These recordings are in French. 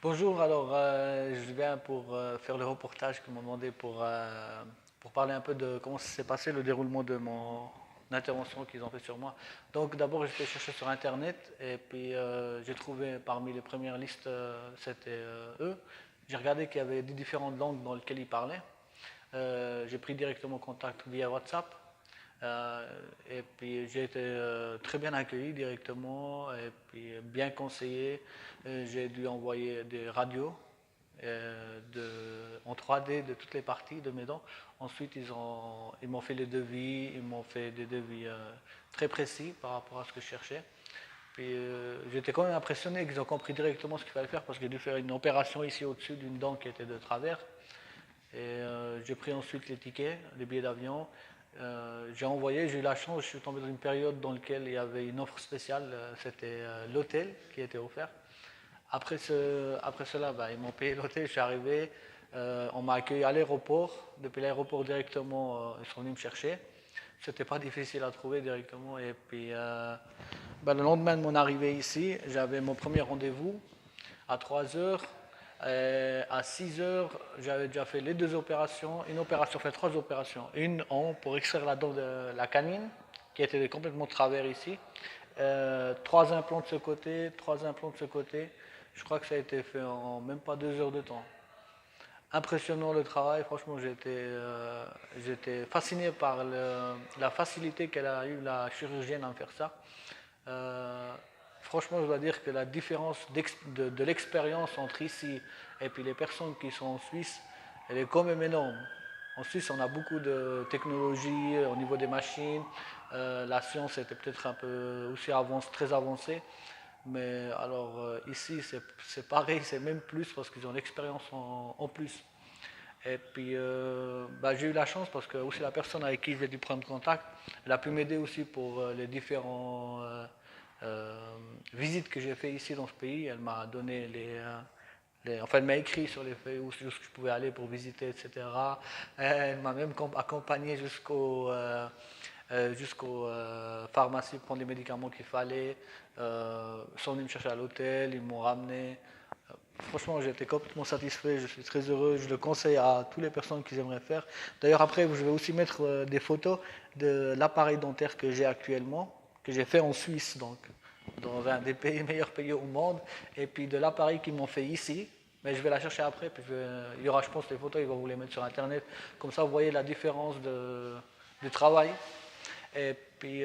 Bonjour, alors je viens pour faire le reportage qu'ils m'ont demandé pour parler un peu de comment s'est passé le déroulement de mon intervention qu'ils ont fait sur moi. Donc d'abord j'étais cherché sur internet et puis j'ai trouvé parmi les premières listes, c'était eux. J'ai regardé qu'il y avait des différentes langues dans lesquelles ils parlaient. J'ai pris directement contact via WhatsApp. Euh, et puis j'ai été très bien accueilli directement et puis bien conseillé. J'ai dû envoyer des radios en 3D de toutes les parties de mes dents. Ensuite, ils m'ont fait les devis, ils m'ont fait des devis très précis par rapport à ce que je cherchais. Puis j'étais quand même impressionné qu'ils ont compris directement ce qu'il fallait faire parce que j'ai dû faire une opération ici au-dessus d'une dent qui était de travers. Et j'ai pris ensuite les tickets, les billets d'avion. J'ai envoyé, j'ai eu la chance, je suis tombé dans une période dans laquelle il y avait une offre spéciale, c'était l'hôtel qui était offert. Après cela, bah, ils m'ont payé l'hôtel, je suis arrivé, on m'a accueilli à l'aéroport. Depuis l'aéroport directement, ils sont venus me chercher. C'était pas difficile à trouver directement. Et puis, bah, le lendemain de mon arrivée ici, j'avais mon premier rendez-vous à 3 heures. À 6 heures, j'avais déjà fait les deux opérations. Une opération, fait trois opérations. Une pour extraire la dent de la canine, qui était complètement de travers ici. Trois implants de ce côté, trois implants de ce côté. Je crois que ça a été fait en même pas 2 heures de temps. Impressionnant le travail, franchement j'étais fasciné par la facilité qu'elle a eu la chirurgienne à me faire ça. Euh, Franchement, je dois dire que la différence de l'expérience entre ici et puis les personnes qui sont en Suisse, elle est quand même énorme. En Suisse, on a beaucoup de technologies au niveau des machines. La science était peut-être un peu aussi très avancée. Mais alors ici, c'est pareil, c'est même plus parce qu'ils ont l'expérience en plus. Et puis, bah, j'ai eu la chance parce que aussi la personne avec qui j'ai dû prendre contact, elle a pu m'aider aussi pour les différents visites que j'ai fait ici dans ce pays. Elle m'a donné enfin, elle m'a écrit sur les feuilles où je pouvais aller pour visiter, etc. Elle m'a même accompagné jusqu'aux pharmacies pour prendre les médicaments qu'il fallait. Ils sont venus me chercher à l'hôtel, ils m'ont ramené. Franchement, j'ai été complètement satisfait, je suis très heureux, je le conseille à toutes les personnes qui aimeraient faire. D'ailleurs, après, je vais aussi mettre des photos de l'appareil dentaire que j'ai actuellement, que j'ai fait en Suisse, donc dans un des meilleurs pays au monde, et puis de l'appareil qu'ils m'ont fait ici. Mais je vais la chercher après, puis il y aura, je pense, les photos, ils vont vous les mettre sur Internet. Comme ça, vous voyez la différence du travail. Et puis,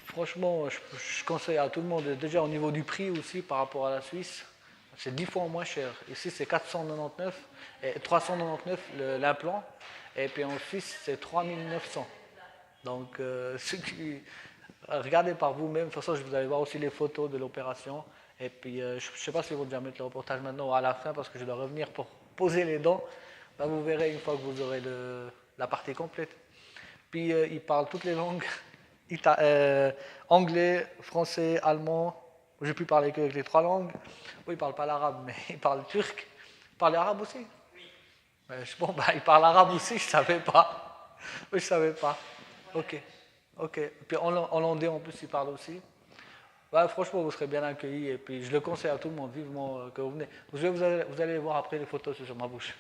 franchement, je conseille à tout le monde, déjà au niveau du prix aussi par rapport à la Suisse, c'est 10 fois moins cher. Ici, c'est 499 et 399 l'implant, et puis en Suisse, c'est 3900. Donc, regardez par vous-même. De toute façon, vous allez voir aussi les photos de l'opération. Et puis, je ne sais pas si vous déjà mettre le reportage maintenant ou à la fin, parce que je dois revenir pour poser les dents. Là, vous verrez une fois que vous aurez la partie complète. Puis il parle toutes les langues, anglais, français, allemand. J'ai pu parler que avec les trois langues. Oui, il parle pas l'arabe, mais il parle turc. Il parle arabe aussi. Bon, bah, il parle arabe aussi, je savais pas. Oui, je savais pas. Ok, ok. Puis en hollandais en plus, il parle aussi. Ouais, franchement, vous serez bien accueillis et puis je le conseille à tout le monde vivement que vous venez. Vous allez voir après les photos sur ma bouche.